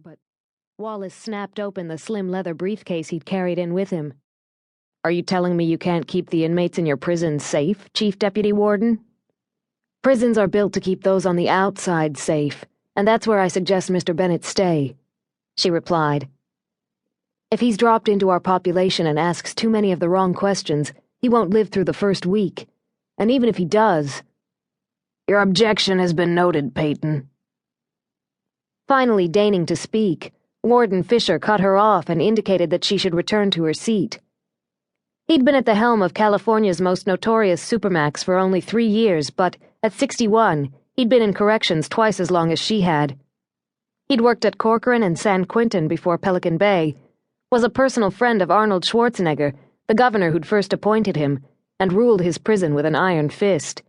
but Wallace snapped open the slim leather briefcase he'd carried in with him. "Are you telling me you can't keep the inmates in your prison safe, Chief Deputy Warden?" "Prisons are built to keep those on the outside safe, and that's where I suggest Mr. Bennett stay," she replied. "If he's dropped into our population and asks too many of the wrong questions, he won't live through the first week. And even if he does—" "Your objection has been noted, Peyton." Finally deigning to speak, Warden Fisher cut her off and indicated that she should return to her seat. He'd been at the helm of California's most notorious supermax for only 3 years, but at 61, he'd been in corrections twice as long as she had. He'd worked at Corcoran and San Quentin before Pelican Bay, was a personal friend of Arnold Schwarzenegger, the governor who'd first appointed him, and ruled his prison with an iron fist.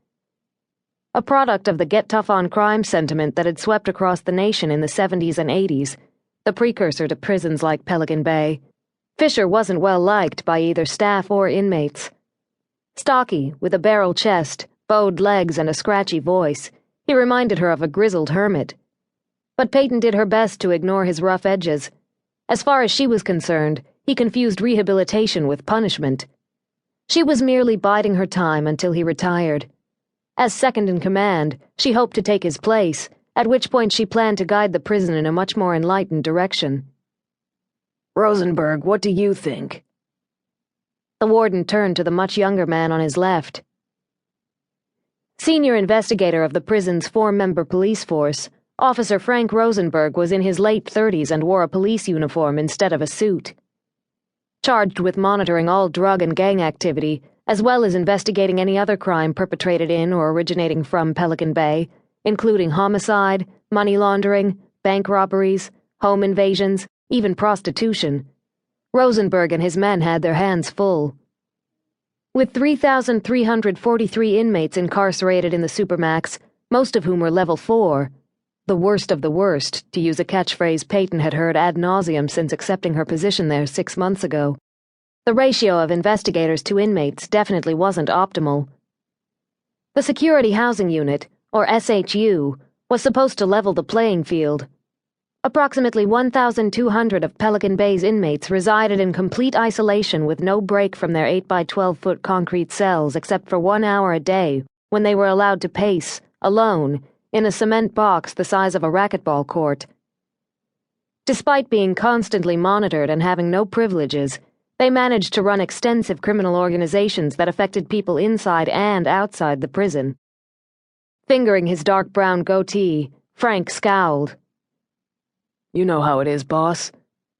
A product of the get-tough-on-crime sentiment that had swept across the nation in the 70s and 80s, the precursor to prisons like Pelican Bay, Fisher wasn't well liked by either staff or inmates. Stocky, with a barrel chest, bowed legs, and a scratchy voice, he reminded her of a grizzled hermit. But Peyton did her best to ignore his rough edges. As far as she was concerned, he confused rehabilitation with punishment. She was merely biding her time until he retired. As second-in-command, she hoped to take his place, at which point she planned to guide the prison in a much more enlightened direction. "Rosenberg, what do you think?" The warden turned to the much younger man on his left. Senior investigator of the prison's 4-member police force, Officer Frank Rosenberg was in his late 30s and wore a police uniform instead of a suit. Charged with monitoring all drug and gang activity, as well as investigating any other crime perpetrated in or originating from Pelican Bay, including homicide, money laundering, bank robberies, home invasions, even prostitution, Rosenberg and his men had their hands full. With 3,343 inmates incarcerated in the supermax, most of whom were level 4, the worst of the worst, to use a catchphrase Peyton had heard ad nauseum since accepting her position there 6 months ago, the ratio of investigators to inmates definitely wasn't optimal. The Security Housing Unit, or SHU, was supposed to level the playing field. Approximately 1,200 of Pelican Bay's inmates resided in complete isolation with no break from their 8-by-12-foot concrete cells except for 1 hour a day, when they were allowed to pace, alone, in a cement box the size of a racquetball court. Despite being constantly monitored and having no privileges, they managed to run extensive criminal organizations that affected people inside and outside the prison. Fingering his dark brown goatee, Frank scowled. "You know how it is, boss.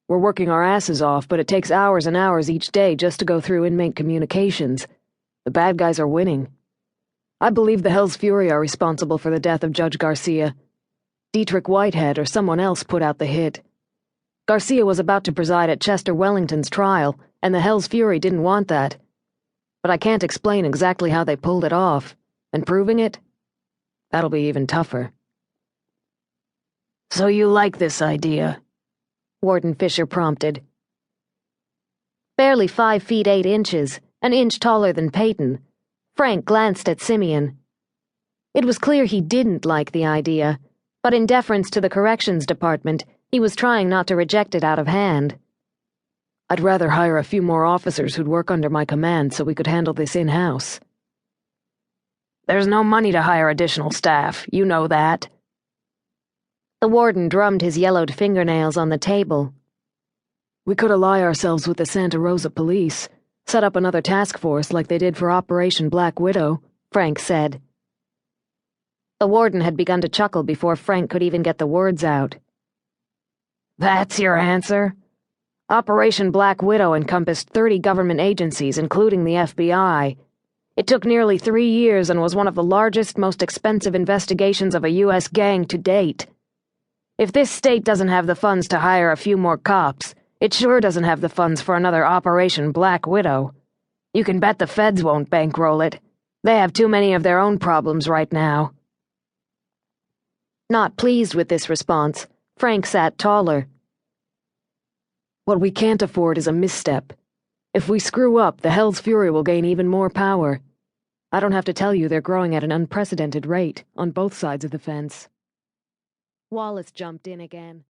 We're working our asses off, but it takes hours and hours each day just to go through inmate communications. The bad guys are winning. I believe the Hell's Fury are responsible for the death of Judge Garcia. Dietrich Whitehead or someone else put out the hit. Garcia was about to preside at Chester Wellington's trial, and the Hell's Fury didn't want that. But I can't explain exactly how they pulled it off, and proving it? That'll be even tougher." "So you like this idea?" Warden Fisher prompted. Barely 5 feet 8 inches, an inch taller than Peyton, Frank glanced at Simeon. It was clear he didn't like the idea, but in deference to the corrections department, he was trying not to reject it out of hand. "I'd rather hire a few more officers who'd work under my command so we could handle this in-house." "There's no money to hire additional staff, you know that." The warden drummed his yellowed fingernails on the table. "We could ally ourselves with the Santa Rosa police, set up another task force like they did for Operation Black Widow," Frank said. The warden had begun to chuckle before Frank could even get the words out. "That's your answer?" Operation Black Widow encompassed 30 government agencies, including the FBI. It took nearly 3 years and was one of the largest, most expensive investigations of a U.S. gang to date. If this state doesn't have the funds to hire a few more cops, it sure doesn't have the funds for another Operation Black Widow. You can bet the feds won't bankroll it. They have too many of their own problems right now. Not pleased with this response, Frank sat taller. "What we can't afford is a misstep. If we screw up, the Hell's Fury will gain even more power. I don't have to tell you they're growing at an unprecedented rate on both sides of the fence." Wallace jumped in again.